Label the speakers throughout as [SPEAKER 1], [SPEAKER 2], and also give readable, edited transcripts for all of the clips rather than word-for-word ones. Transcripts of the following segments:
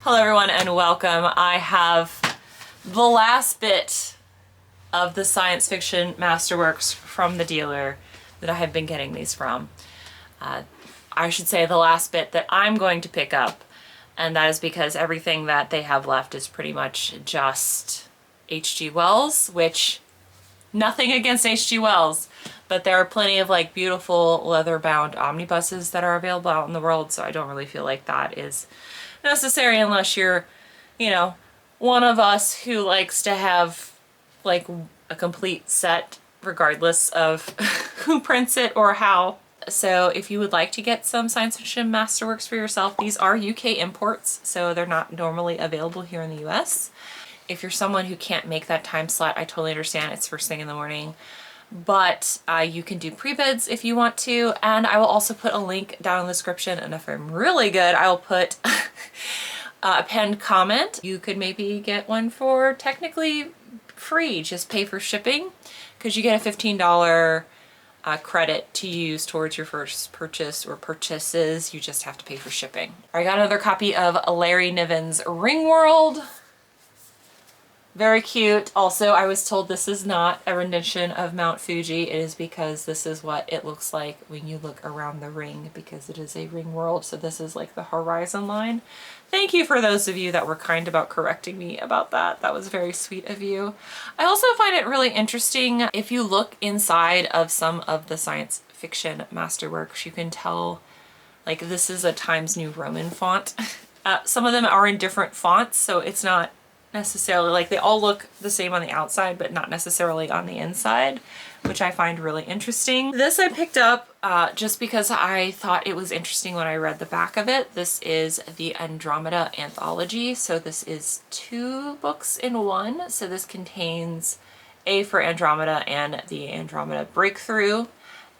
[SPEAKER 1] Hello everyone and welcome. I have the last bit of the science fiction Masterworks from the dealer that I have been getting these from. I should say the last bit that I'm going to pick up, and that is because everything that they have left is pretty much just H.G. Wells, which, nothing against H.G. Wells, but there are plenty of like beautiful leather-bound omnibuses that are available out in the world, so I don't really feel like that is necessary unless you're, you know, one of us who likes to have like a complete set regardless of who prints it or how. So if you would like to get some science fiction Masterworks for yourself, these are UK imports, so they're not normally available here in the US. If you're someone who can't make that time slot, I totally understand. It's first thing in the morning. But you can do pre-bids if you want to, and I will also put a link down in the description, and if I'm really good, I will put a pinned comment. You could maybe get one for technically free, just pay for shipping, because you get a $15 credit to use towards your first purchase or purchases. You just have to pay for shipping. I got another copy of Larry Niven's Ringworld. Very cute. Also, I was told this is not a rendition of Mount Fuji. It is because this is what it looks like when you look around the ring, because it is a ring world. So this is like the horizon line. Thank you for those of you that were kind about correcting me about that. That was very sweet of you. I also find it really interesting. If you look inside of some of the science fiction Masterworks, you can tell like this is a Times New Roman font. Some of them are in different fonts, so it's not necessarily like they all look the same on the outside but not necessarily on the inside, which I find really interesting. This I picked up just because I thought it was interesting when I read the back of it. This is the Andromeda anthology, so this is 2 books in one. So this contains A for Andromeda and the Andromeda Breakthrough,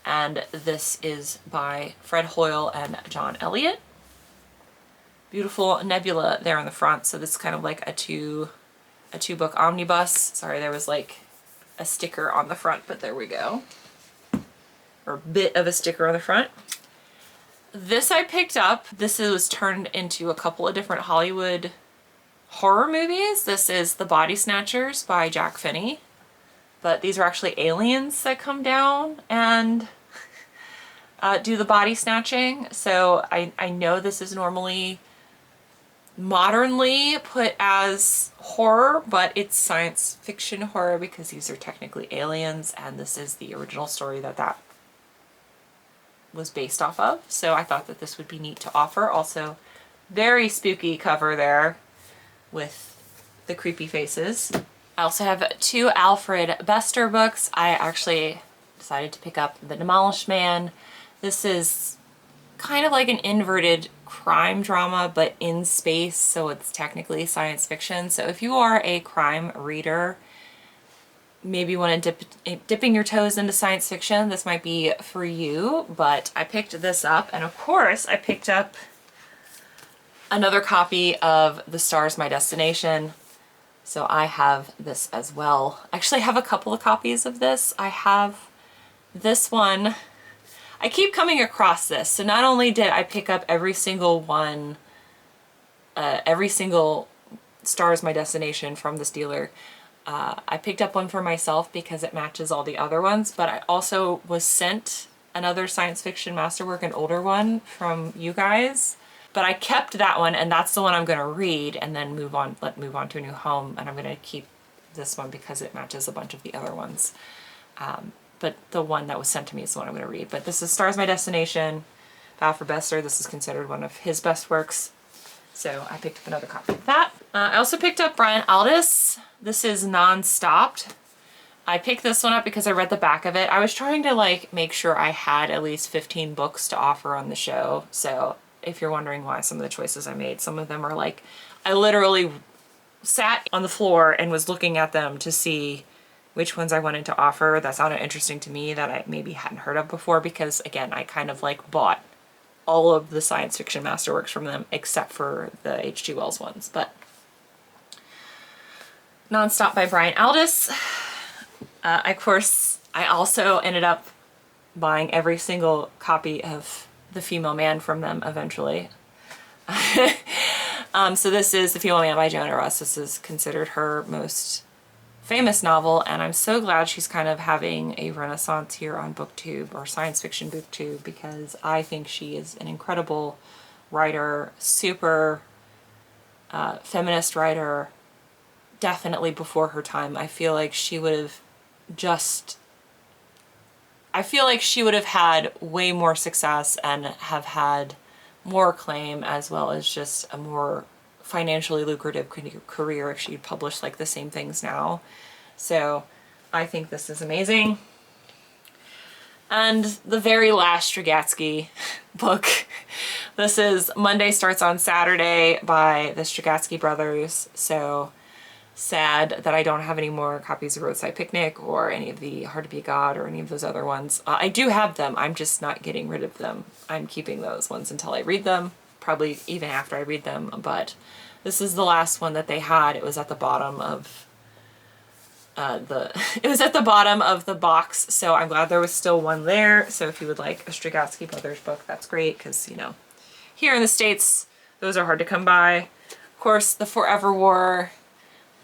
[SPEAKER 1] and this is by Fred Hoyle and John Elliott. Beautiful nebula there on the front, so this is kind of like a two book omnibus. Sorry, there was like a sticker on the front, but there we go. Or a bit of a sticker on the front. This I picked up. This was turned into a couple of different Hollywood horror movies. This is The Body Snatchers by Jack Finney, but these are actually aliens that come down and do the body snatching. So I know this is normally modernly put as horror, but it's science fiction horror because these are technically aliens, and this is the original story that was based off of. So I thought that this would be neat to offer. Also, very spooky cover there with the creepy faces. I also have 2 Alfred Bester books. I actually decided to pick up The Demolished Man. This is kind of like an inverted crime drama, but in space, so it's technically science fiction. So if you are a crime reader, maybe you want to dipping your toes into science fiction, this might be for you. But I picked this up, and of course I picked up another copy of The Star's My Destination. So I have this as well. I actually have a couple of copies of this. I have this one. I keep coming across this. So not only did I pick up every single one, every single Star's My Destination from this dealer, I picked up one for myself because it matches all the other ones, but I also was sent another science fiction masterwork, an older one from you guys. But I kept that one, and that's the one I'm going to read and then move on to a new home, and I'm going to keep this one because it matches a bunch of the other ones. But the one that was sent to me is the one I'm going to read. But this is Star's My Destination, Alfred Bester. This is considered one of his best works. So I picked up another copy of that. I also picked up Brian Aldiss. This is Non-Stopped. I picked this one up because I read the back of it. I was trying to like make sure I had at least 15 books to offer on the show. So if you're wondering why some of the choices I made, some of them are like, I literally sat on the floor and was looking at them to see which ones I wanted to offer that sounded interesting to me that I maybe hadn't heard of before, because again, I kind of like bought all of the science fiction Masterworks from them except for the H.G. Wells ones. But Non-Stop by Brian Aldiss. Of course, I also ended up buying every single copy of The Female Man from them eventually. So this is The Female Man by Joanna Russ. This is considered her most famous novel, and I'm so glad she's kind of having a renaissance here on BookTube, or science fiction BookTube, because I think she is an incredible writer, super feminist writer, definitely before her time. I feel like she would have had way more success and have had more acclaim, as well as just a more financially lucrative career if she'd published like the same things now. So I think this is amazing. And the very last Strugatsky book. This is Monday Starts on Saturday by the Strugatsky brothers. So sad that I don't have any more copies of Roadside Picnic or any of the Hard to Be a God or any of those other ones. I do have them. I'm just not getting rid of them. I'm keeping those ones until I read them, probably even after I read them. But this is the last one that they had. It was at the bottom of the box, so I'm glad there was still one there. So if you would like a Strugatsky Brothers book, that's great, because, you know, here in the States, those are hard to come by. Of course, The Forever War,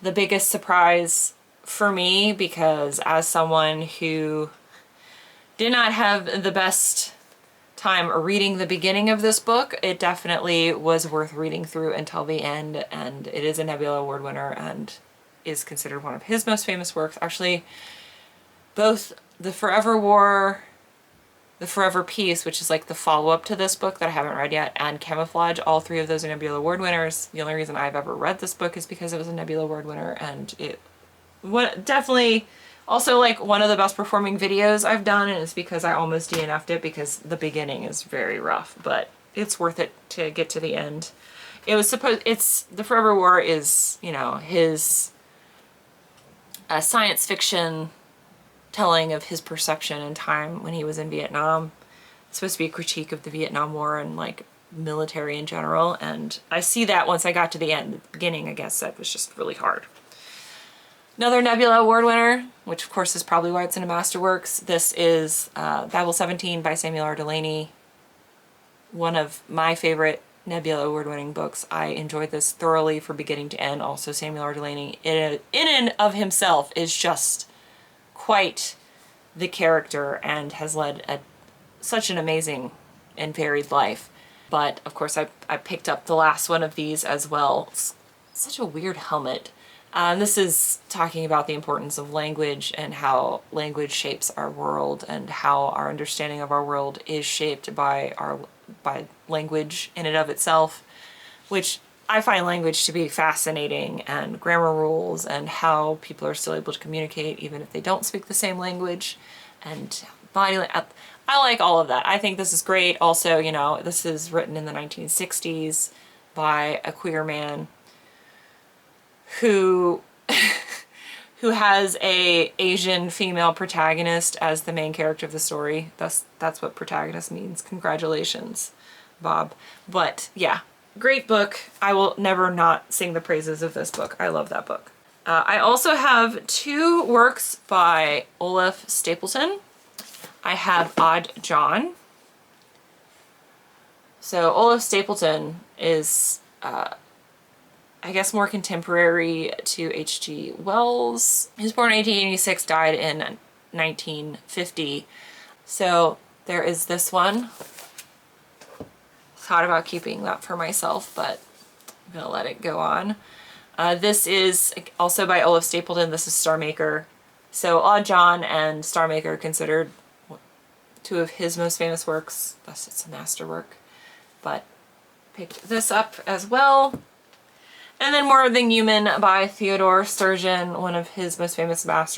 [SPEAKER 1] the biggest surprise for me, because as someone who did not have the best time reading the beginning of this book, it definitely was worth reading through until the end, and it is a Nebula Award winner and is considered one of his most famous works. Actually, both The Forever War, The Forever Peace, which is like the follow-up to this book that I haven't read yet, and Camouflage, all three of those are Nebula Award winners. The only reason I've ever read this book is because it was a Nebula Award winner, and it definitely also like one of the best performing videos I've done, and it's because I almost DNF'd it because the beginning is very rough, but it's worth it to get to the end. The Forever War is, you know, his science fiction telling of his perception in time when he was in Vietnam. It's supposed to be a critique of the Vietnam War and like military in general, and I see that once I got to the end. The beginning, I guess, that was just really hard. Another Nebula Award winner, which of course is probably why it's in a Masterworks. This is Babel 17 by Samuel R. Delany. One of my favorite Nebula Award winning books. I enjoyed this thoroughly from beginning to end. Also, Samuel R. Delany in and of himself is just quite the character and has led such an amazing and varied life. But of course I picked up the last one of these as well. It's such a weird helmet. This is talking about the importance of language and how language shapes our world, and how our understanding of our world is shaped by language in and of itself, which I find language to be fascinating, and grammar rules, and how people are still able to communicate even if they don't speak the same language, and body language. I like all of that. I think this is great. Also, you know, this is written in the 1960s by a queer man who has a Asian female protagonist as the main character of the story. That's what protagonist means. Congratulations, Bob. But yeah, great book. I will never not sing the praises of this book. I love that book. I also have two works by Olaf Stapleton. I have Odd John. So Olaf Stapleton is I guess more contemporary to H.G. Wells. He was born in 1886, died in 1950. So there is this one. Thought about keeping that for myself, but I'm gonna let it go on. This is also by Olaf Stapleton. This is Star Maker. So Odd John and Star Maker are considered two of his most famous works. Thus it's a masterwork. But picked this up as well. And then More Than Human by Theodore Sturgeon, one of his most famous work.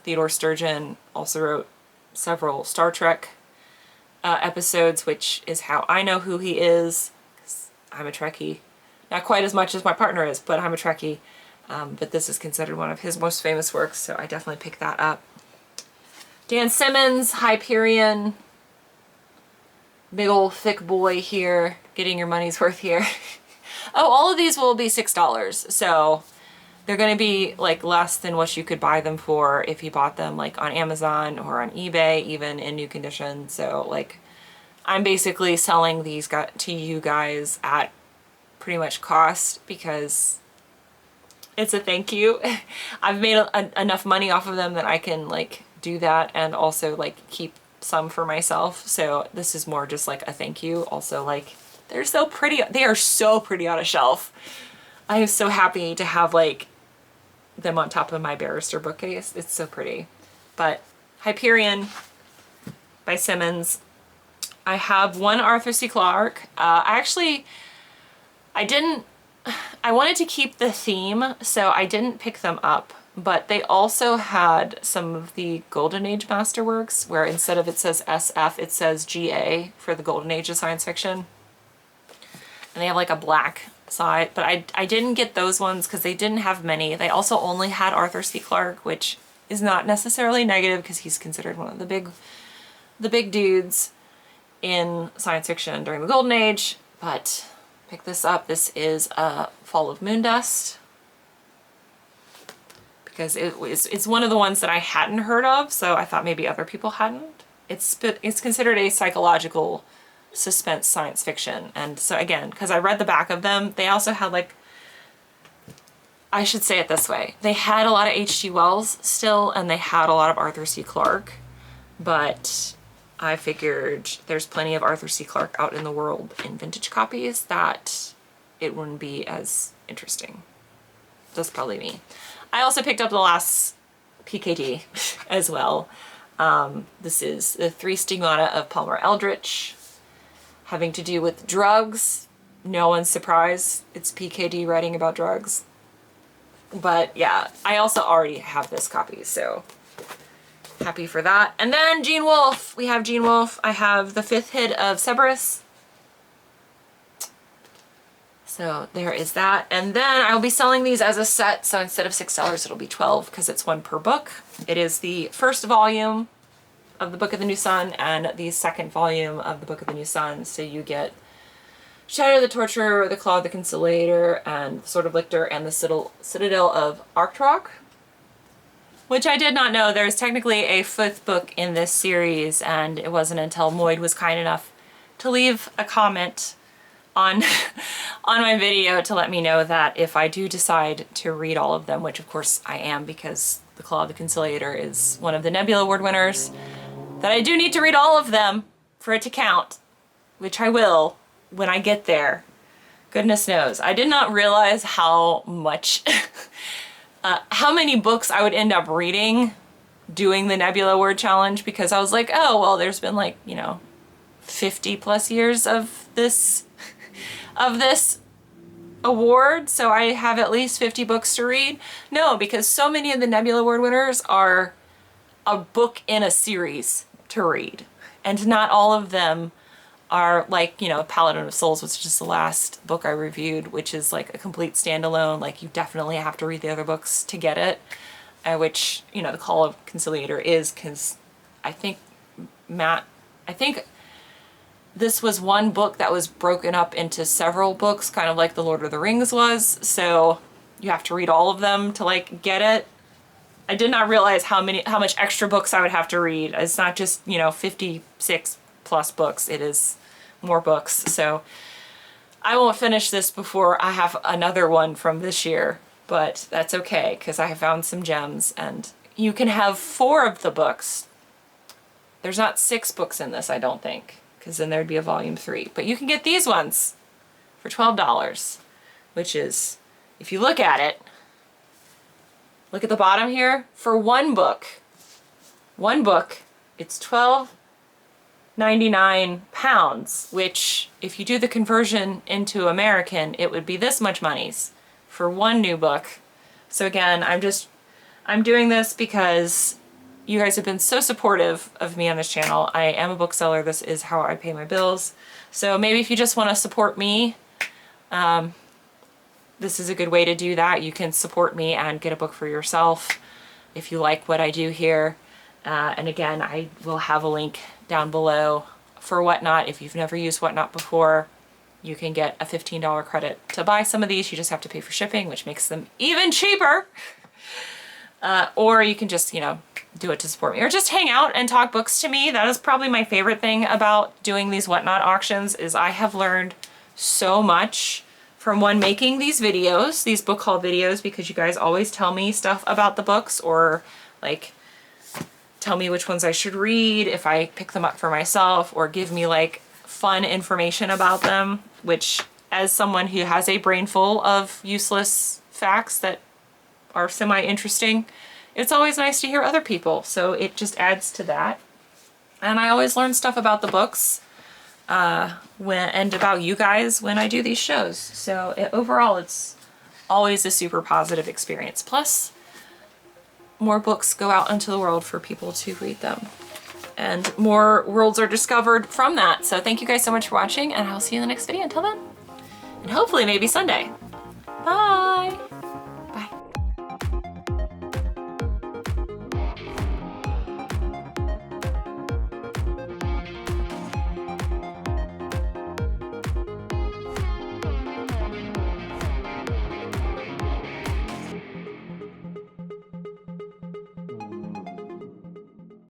[SPEAKER 1] Theodore Sturgeon also wrote several Star Trek episodes, which is how I know who he is, 'cause I'm a Trekkie. Not quite as much as my partner is, but I'm a Trekkie. But this is considered one of his most famous works, so I definitely picked that up. Dan Simmons, Hyperion. Big old thick boy here, getting your money's worth here. Oh, all of these will be $6, so they're going to be like less than what you could buy them for if you bought them like on Amazon or on eBay, even in new condition. So like I'm basically selling these to you guys at pretty much cost because it's a thank you. I've made enough money off of them that I can like do that and also like keep some for myself. So this is more just like a thank you. Also, like, they're so pretty. They are so pretty on a shelf. I am so happy to have like them on top of my barrister bookcase. It's so pretty. But Hyperion by Simmons. I have one Arthur C. Clarke. I wanted to keep the theme, so I didn't pick them up, but they also had some of the Golden Age Masterworks where instead of it says SF, it says GA for the Golden Age of science fiction. And they have like a black side, but I didn't get those ones because they didn't have many. They also only had Arthur C. Clarke, which is not necessarily negative because he's considered one of the big dudes in science fiction during the Golden Age. But pick this up. This is Fall of Moondust because it's one of the ones that I hadn't heard of, so I thought maybe other people hadn't. It's considered a psychological suspense science fiction, and so again, because I read the back of them, they also had like, I should say it this way, they had a lot of H.G. Wells still, and they had a lot of Arthur C. Clarke, but I figured there's plenty of Arthur C. Clarke out in the world in vintage copies that it wouldn't be as interesting. That's probably me. I also picked up the last PKD as well. This is the 3 Stigmata of Palmer Eldritch, having to do with drugs. No one's surprised. It's PKD writing about drugs. But yeah, I also already have this copy, so happy for that. And then Gene Wolfe. We have Gene Wolfe. I have the 5th hit of Cerberus. So there is that. And then I'll be selling these as a set. So instead of $6, it'll be $12 because it's 1 per book. It is the first volume of the Book of the New Sun and the second volume of the Book of the New Sun. So you get Shadow of the Torturer, the Claw of the Conciliator, and the Sword of Lictor, and the Citadel of Arctrock, which I did not know. There's technically a 5th book in this series, and it wasn't until Moid was kind enough to leave a comment on on my video to let me know that if I do decide to read all of them, which of course I am because the Claw of the Conciliator is one of the Nebula Award winners, that I do need to read all of them for it to count, which I will when I get there. Goodness knows. I did not realize how much, how many books I would end up reading doing the Nebula Award Challenge, because I was like, oh, well, there's been like, 50 plus years of this award, so I have at least 50 books to read. No, because so many of the Nebula Award winners are a book in a series to read, and not all of them are like, Paladin of Souls, which is the last book I reviewed, which is like a complete standalone. Like, you definitely have to read the other books to get it, which, the Call of Conciliator is, because I think this was one book that was broken up into several books, kind of like The Lord of the Rings was, so you have to read all of them to like get it. I did not realize how much extra books I would have to read. It's not just, 56 plus books, it is more books. So I won't finish this before I have another one from this year, but that's okay because I have found some gems, and you can have 4 of the books. There's not 6 books in this, I don't think, because then there'd be a volume 3. But you can get these ones for $12, which is, if you look at it, look at the bottom here, for one book, it's £12.99, which if you do the conversion into American, it would be this much monies for one new book. So again, I'm doing this because you guys have been so supportive of me on this channel. I am a bookseller. This is how I pay my bills. So maybe if you just want to support me, this is a good way to do that. You can support me and get a book for yourself if you like what I do here. And again, I will have a link down below for Whatnot. If you've never used Whatnot before, you can get a $15 credit to buy some of these. You just have to pay for shipping, which makes them even cheaper. or you can just, you know, do it to support me, or just hang out and talk books to me. That is probably my favorite thing about doing these Whatnot auctions, is I have learned so much from one, making these videos, these book haul videos, because you guys always tell me stuff about the books, or like tell me which ones I should read if I pick them up for myself, or give me like fun information about them, which, as someone who has a brain full of useless facts that are semi-interesting, it's always nice to hear other people. So it just adds to that. And I always learn stuff about the books and about you guys when I do these shows. So overall, it's always a super positive experience. Plus, more books go out into the world for people to read them, and more worlds are discovered from that. So thank you guys so much for watching, and I'll see you in the next video. Until then, and hopefully maybe Sunday. Bye!